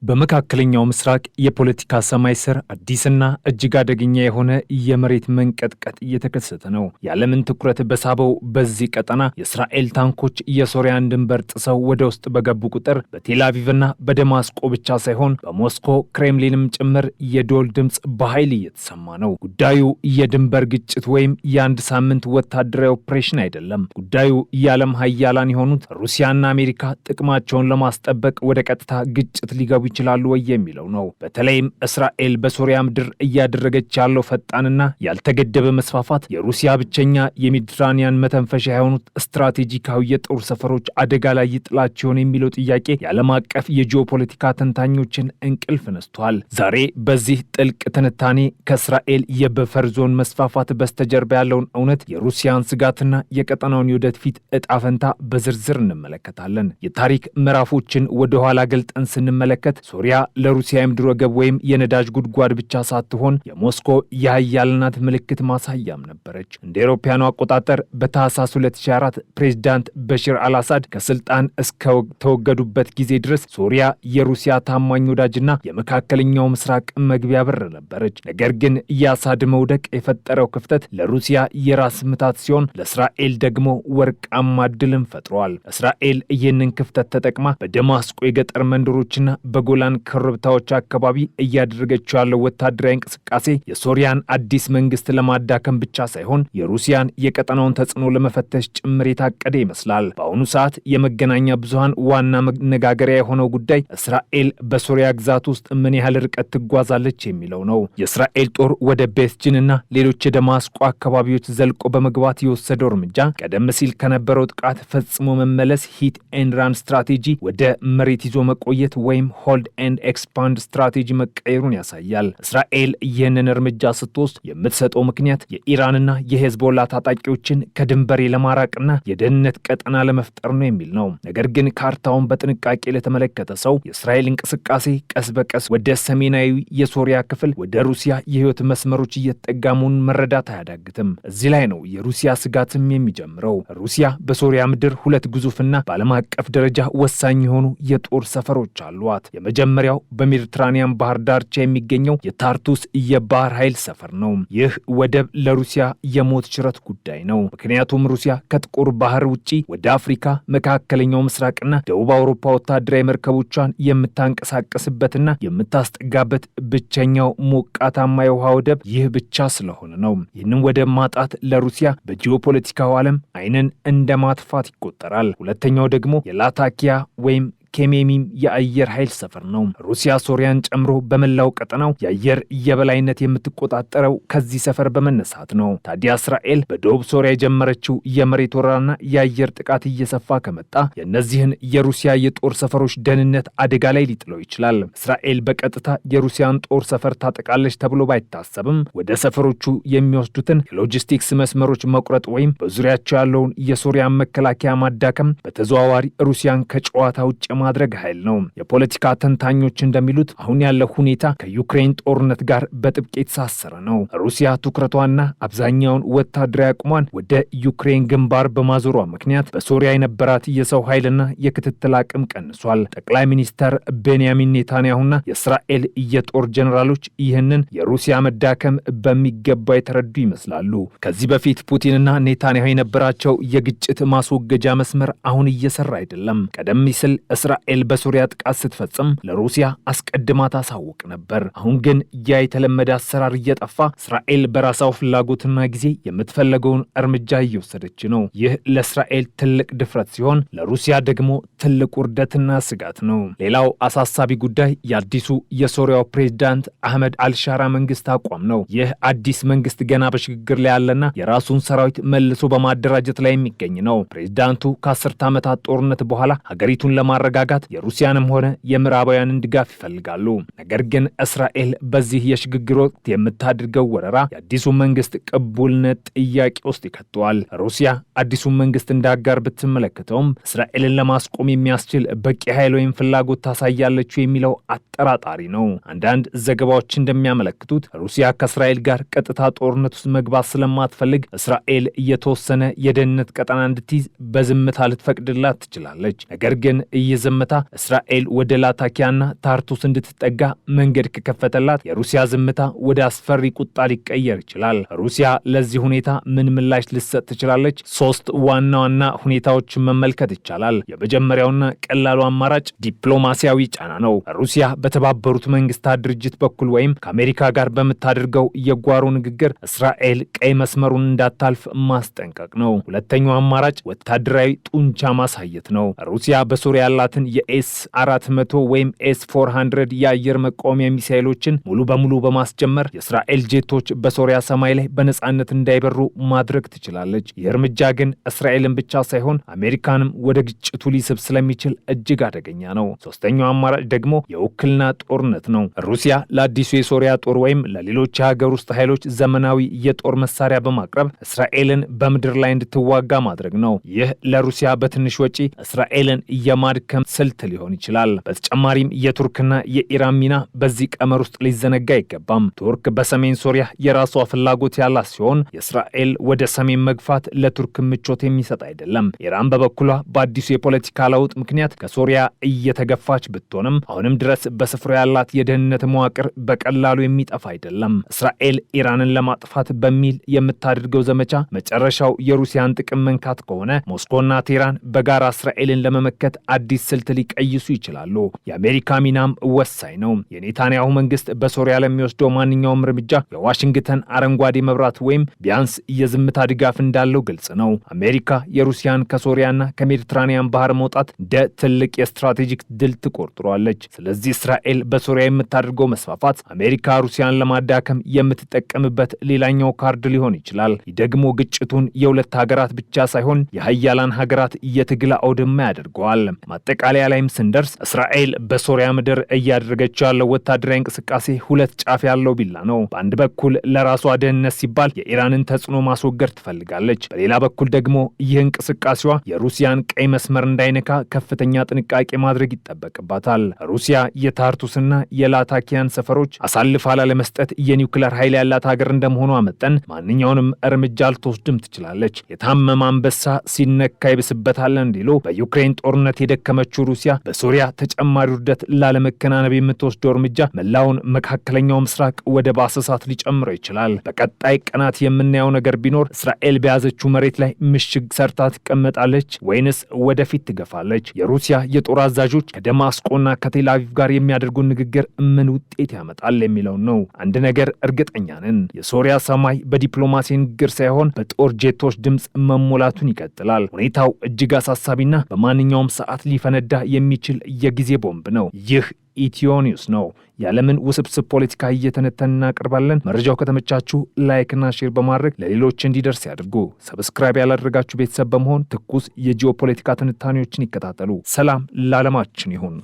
በመካከለኛው ምስራቅ የፖለቲካ ሰማይ ስር አዲስና እጅግ አደገኛ የሆነ የመሬት መንቀጥቀጥ እየተከሰተ ነው። የዓለምን ትኩረት በሳበው በዚህ ቀጠና የእስራኤል ታንኮች የሶሪያን ድንበር ጥሰው ወደ ውስጥ በገቡ ቁጥር በቴል አቪቭና በደማስቆ ብቻ ሳይሆን በሞስኮ ክሬምሊንም ጭምር የዶል ድምፅ በኃይል እየተሰማ ነው። ጉዳዩ የድንበር ግጭት ወይም የአንድ ሳምንት ወታደራዊ ኦፕሬሽን አይደለም። ጉዳዩ የዓለም ሀያላን የሆኑት ሩሲያና አሜሪካ ጥቅማቸውን ለማስጠበቅ ወደ ቀጥታ ግጭት ሊገቡ ይችላሉ ወይ የሚለው ነው። በተለይም እስራኤል በሶሪያ ምድር እያደረገች ያለው ፈጣንና ያልተገደበ መስፋፋት የሩሲያ ብቸኛ የሜዲትራኒያን መተንፈሻ የሆኑት ስትራቴጂካዊ የጦር ሰፈሮች አደጋ ላይ ይጥላቸው ይሆን የሚለው ጥያቄ የዓለም አቀፍ የጂኦፖለቲካ ተንታኞችን እንቅልፍ ነስቷል። ዛሬ በዚህ ጥልቅ ትንታኔ ከእስራኤል የበፈር ዞን መስፋፋት በስተጀርባ ያለውን እውነት፣ የሩሲያን ስጋትና የቀጠናውን የወደፊት እጣ ፈንታ በዝርዝር እንመለከታለን። የታሪክ ምዕራፎችን ወደ ኋላ ገልጠን ስንመለከት ሶሪያ ለሩሲያ የምድር ወገብ ወይም የነዳጅ ጉድጓድ ብቻ ሳትሆን የሞስኮ የኃያልነት ምልክት ማሳያም ነበረች። እንደ አውሮፓውያኑ አቆጣጠር በታህሳስ 2004 ፕሬዝዳንት በሽር አልአሳድ ከስልጣን እስከ ተወገዱበት ጊዜ ድረስ ሶሪያ የሩሲያ ታማኝ ወዳጅና የመካከለኛው ምስራቅ መግቢያ በር ነበረች። ነገር ግን የአሳድ መውደቅ የፈጠረው ክፍተት ለሩሲያ የራስ ምታት ሲሆን፣ ለእስራኤል ደግሞ ወርቃማ ድልን ፈጥሯል። እስራኤል ይህንን ክፍተት ተጠቅማ በደማስቆ የገጠር መንደሮችና በጎላን ኮረብታዎች አካባቢ እያደረገችው ያለው ወታደራዊ እንቅስቃሴ የሶሪያን አዲስ መንግስት ለማዳከም ብቻ ሳይሆን የሩሲያን የቀጠናውን ተጽዕኖ ለመፈተሽ ጭምር የታቀደ ይመስላል። በአሁኑ ሰዓት የመገናኛ ብዙሃን ዋና መነጋገሪያ የሆነው ጉዳይ እስራኤል በሶሪያ ግዛት ውስጥ ምን ያህል ርቀት ትጓዛለች የሚለው ነው። የእስራኤል ጦር ወደ ቤትጅንና ሌሎች የደማስቆ አካባቢዎች ዘልቆ በመግባት የወሰደው እርምጃ ቀደም ሲል ከነበረው ጥቃት ፈጽሞ መመለስ ሂት ኤንድ ራን ስትራቴጂ ወደ መሬት ይዞ መቆየት ወይም ሆልድ ኤንድ ኤክስፓንድ ስትራቴጂ መቀየሩን ያሳያል። እስራኤል ይህንን እርምጃ ስትወስድ የምትሰጠው ምክንያት የኢራንና የሄዝቦላ ታጣቂዎችን ከድንበሬ ለማራቅና የደህንነት ቀጠና ለመፍጠር ነው የሚል ነው። ነገር ግን ካርታውን በጥንቃቄ ለተመለከተ ሰው የእስራኤል እንቅስቃሴ ቀስ በቀስ ወደ ሰሜናዊ የሶሪያ ክፍል ወደ ሩሲያ የህይወት መስመሮች እየተጠጋ መሆኑን መረዳት አያዳግትም። እዚህ ላይ ነው የሩሲያ ስጋትም የሚጀምረው። ሩሲያ በሶሪያ ምድር ሁለት ግዙፍና በዓለም አቀፍ ደረጃ ወሳኝ የሆኑ የጦር ሰፈሮች አሏት። የመጀመሪያው በሜዲትራኒያን ባህር ዳርቻ የሚገኘው የታርቱስ የባህር ኃይል ሰፈር ነው። ይህ ወደብ ለሩሲያ የሞት ሽረት ጉዳይ ነው። ምክንያቱም ሩሲያ ከጥቁር ባህር ውጪ ወደ አፍሪካ፣ መካከለኛው ምስራቅና ደቡብ አውሮፓ ወታደራዊ መርከቦቿን የምታንቀሳቀስበትና የምታስጠጋበት ብቸኛው ሞቃታማ የውሃ ወደብ ይህ ብቻ ስለሆነ ነው። ይህንን ወደብ ማጣት ለሩሲያ በጂኦፖለቲካው ዓለም ዓይንን እንደ ማጥፋት ይቆጠራል። ሁለተኛው ደግሞ የላታኪያ ወይም ኬሜሚም የአየር ኃይል ሰፈር ነው። ሩሲያ ሶሪያን ጨምሮ በመላው ቀጠናው የአየር የበላይነት የምትቆጣጠረው ከዚህ ሰፈር በመነሳት ነው። ታዲያ እስራኤል በደቡብ ሶሪያ የጀመረችው የመሬት ወረራና የአየር ጥቃት እየሰፋ ከመጣ የእነዚህን የሩሲያ የጦር ሰፈሮች ደህንነት አደጋ ላይ ሊጥለው ይችላል። እስራኤል በቀጥታ የሩሲያን ጦር ሰፈር ታጠቃለች ተብሎ ባይታሰብም ወደ ሰፈሮቹ የሚወስዱትን የሎጂስቲክስ መስመሮች መቁረጥ ወይም በዙሪያቸው ያለውን የሶሪያን መከላከያ ማዳከም በተዘዋዋሪ ሩሲያን ከጨዋታ ውጭ ማድረግ ኃይል ነው። የፖለቲካ ተንታኞች እንደሚሉት አሁን ያለው ሁኔታ ከዩክሬን ጦርነት ጋር በጥብቅ የተሳሰረ ነው። ሩሲያ ትኩረቷና አብዛኛውን ወታደራዊ አቅሟን ወደ ዩክሬን ግንባር በማዞሯ ምክንያት በሶሪያ የነበራት የሰው ኃይልና የክትትል አቅም ቀንሷል። ጠቅላይ ሚኒስተር ቤንያሚን ኔታንያሁና የእስራኤል የጦር ጀኔራሎች ይህንን የሩሲያ መዳከም በሚገባ የተረዱ ይመስላሉ። ከዚህ በፊት ፑቲንና ኔታንያሁ የነበራቸው የግጭት ማስወገጃ መስመር አሁን እየሰራ አይደለም። ቀደም ሲል እስራኤል በሶሪያ ጥቃት ስትፈጽም ለሩሲያ አስቀድማ ታሳውቅ ነበር። አሁን ግን ያ የተለመደ አሰራር እየጠፋ እስራኤል በራሷ ፍላጎትና ጊዜ የምትፈልገውን እርምጃ እየወሰደች ነው። ይህ ለእስራኤል ትልቅ ድፍረት ሲሆን፣ ለሩሲያ ደግሞ ትልቅ ውርደትና ስጋት ነው። ሌላው አሳሳቢ ጉዳይ የአዲሱ የሶሪያው ፕሬዝዳንት አህመድ አልሻራ መንግስት አቋም ነው። ይህ አዲስ መንግስት ገና በሽግግር ላይ ያለና የራሱን ሰራዊት መልሶ በማደራጀት ላይ የሚገኝ ነው። ፕሬዝዳንቱ ከ10 ዓመታት ጦርነት በኋላ ሀገሪቱን ለማረጋጋት የሩሲያንም ሆነ የምዕራባውያንን ድጋፍ ይፈልጋሉ። ነገር ግን እስራኤል በዚህ የሽግግር ወቅት የምታድርገው ወረራ የአዲሱ መንግስት ቅቡልነት ጥያቄ ውስጥ ይከተዋል። ሩሲያ አዲሱን መንግስት እንዳጋር ብትመለከተውም እስራኤልን ለማስቆም የሚያስችል በቂ ኃይል ወይም ፍላጎት ታሳያለች የሚለው አጠራጣሪ ነው። አንዳንድ ዘገባዎች እንደሚያመለክቱት ሩሲያ ከእስራኤል ጋር ቀጥታ ጦርነት ውስጥ መግባት ስለማትፈልግ እስራኤል የተወሰነ የደህንነት ቀጠና እንድትይዝ በዝምታ ልትፈቅድላት ትችላለች። ነገር ግን ዝምታ እስራኤል ወደ ላታኪያና ታርቱስ እንድትጠጋ መንገድ ከከፈተላት የሩሲያ ዝምታ ወደ አስፈሪ ቁጣ ሊቀየር ይችላል። ሩሲያ ለዚህ ሁኔታ ምን ምላሽ ልትሰጥ ትችላለች? ሶስት ዋና ዋና ሁኔታዎችን መመልከት ይቻላል። የመጀመሪያውና ቀላሉ አማራጭ ዲፕሎማሲያዊ ጫና ነው። ሩሲያ በተባበሩት መንግስታት ድርጅት በኩል ወይም ከአሜሪካ ጋር በምታደርገው የጓሮ ንግግር እስራኤል ቀይ መስመሩን እንዳታልፍ ማስጠንቀቅ ነው። ሁለተኛው አማራጭ ወታደራዊ ጡንቻ ማሳየት ነው። ሩሲያ በሶሪያ ያላትን የኤስ 400 ወይም ኤስ 400 የአየር መቃወሚያ ሚሳኤሎችን ሙሉ በሙሉ በማስጀመር የእስራኤል ጄቶች በሶሪያ ሰማይ ላይ በነጻነት እንዳይበሩ ማድረግ ትችላለች። ይህ እርምጃ ግን እስራኤልን ብቻ ሳይሆን አሜሪካንም ወደ ግጭቱ ሊስብ ስለሚችል እጅግ አደገኛ ነው። ሶስተኛው አማራጭ ደግሞ የውክልና ጦርነት ነው። ሩሲያ ለአዲሱ የሶሪያ ጦር ወይም ለሌሎች የሀገር ውስጥ ኃይሎች ዘመናዊ የጦር መሳሪያ በማቅረብ እስራኤልን በምድር ላይ እንድትዋጋ ማድረግ ነው። ይህ ለሩሲያ በትንሽ ወጪ እስራኤልን የማድከም ስልት ሊሆን ይችላል። በተጨማሪም የቱርክና የኢራን ሚና በዚህ ቀመር ውስጥ ሊዘነጋ አይገባም። ቱርክ በሰሜን ሶሪያ የራሷ ፍላጎት ያላት ሲሆን የእስራኤል ወደ ሰሜን መግፋት ለቱርክ ምቾት የሚሰጥ አይደለም። ኢራን በበኩሏ በአዲሱ የፖለቲካ ለውጥ ምክንያት ከሶሪያ እየተገፋች ብትሆንም አሁንም ድረስ በስፍራው ያላት የደህንነት መዋቅር በቀላሉ የሚጠፋ አይደለም። እስራኤል ኢራንን ለማጥፋት በሚል የምታደርገው ዘመቻ መጨረሻው የሩሲያን ጥቅም መንካት ከሆነ ሞስኮና ቴህራን በጋራ እስራኤልን ለመመከት አዲስ ስልት ሊቀይሱ ይችላሉ። የአሜሪካ ሚናም ወሳኝ ነው። የኔታንያሁ መንግስት በሶሪያ ለሚወስደው ማንኛውም እርምጃ የዋሽንግተን አረንጓዴ መብራት ወይም ቢያንስ የዝምታ ድጋፍ እንዳለው ግልጽ ነው። አሜሪካ የሩሲያን ከሶሪያና ከሜዲትራኒያን ባህር መውጣት እንደ ትልቅ የስትራቴጂክ ድል ትቆጥሯለች። ስለዚህ እስራኤል በሶሪያ የምታደርገው መስፋፋት አሜሪካ ሩሲያን ለማዳከም የምትጠቀምበት ሌላኛው ካርድ ሊሆን ይችላል። ይህ ደግሞ ግጭቱን የሁለት ሀገራት ብቻ ሳይሆን የሀያላን ሀገራት የትግል አውድማ ያደርገዋል። ማጠቃለያ ላይም ስንደርስ እስራኤል በሶሪያ ምድር እያደረገችው ያለው ወታደራዊ እንቅስቃሴ ሁለት ጫፍ ያለው ቢላ ነው። በአንድ በኩል ለራሷ ደህንነት ሲባል የኢራንን ተጽዕኖ ማስወገድ ትፈልጋለች። በሌላ በኩል ደግሞ ይህ እንቅስቃሴዋ የሩሲያን ቀይ መስመር እንዳይነካ ከፍተኛ ጥንቃቄ ማድረግ ይጠበቅባታል። ሩሲያ የታርቱስና የላታኪያን ሰፈሮች አሳልፋ ላለመስጠት የኒውክሌር ኃይል ያላት ሀገር እንደመሆኗ መጠን ማንኛውንም እርምጃ ልትወስድም ትችላለች። የታመመ አንበሳ ሲነካ ይብስበታል እንዲሉ በዩክሬን ጦርነት የደከመችው ሩሲያ በሶሪያ ተጨማሪ ውርደት ላለመከናነብ የምትወስደው እርምጃ መላውን መካከለኛው ምስራቅ ወደ ባሰ እሳት ሊጨምረው ይችላል። በቀጣይ ቀናት የምናየው ነገር ቢኖር እስራኤል በያዘችው መሬት ላይ ምሽግ ሰርታ ትቀመጣለች ወይንስ ወደፊት ትገፋለች? የሩሲያ የጦር አዛዦች ከደማስቆና ከቴል አቪቭ ጋር የሚያደርጉን ንግግር ምን ውጤት ያመጣል የሚለው ነው። አንድ ነገር እርግጠኛ ነን፣ የሶሪያ ሰማይ በዲፕሎማሲ ንግግር ሳይሆን በጦር ጄቶች ድምፅ መሞላቱን ይቀጥላል። ሁኔታው እጅግ አሳሳቢና በማንኛውም ሰዓት ሊፈነዳ የሚችል የጊዜ ቦምብ ነው። ይህ ኢትዮ ኒውስ ነው። የዓለምን ውስብስብ ፖለቲካ እየተነተን እናቀርባለን። መረጃው ከተመቻችሁ ላይክና ሼር በማድረግ ለሌሎች እንዲደርስ ያድርጉ። ሰብስክራይብ ያላደረጋችሁ ቤተሰብ በመሆን ትኩስ የጂኦፖለቲካ ትንታኔዎችን ይከታተሉ። ሰላም ለዓለማችን ይሁን።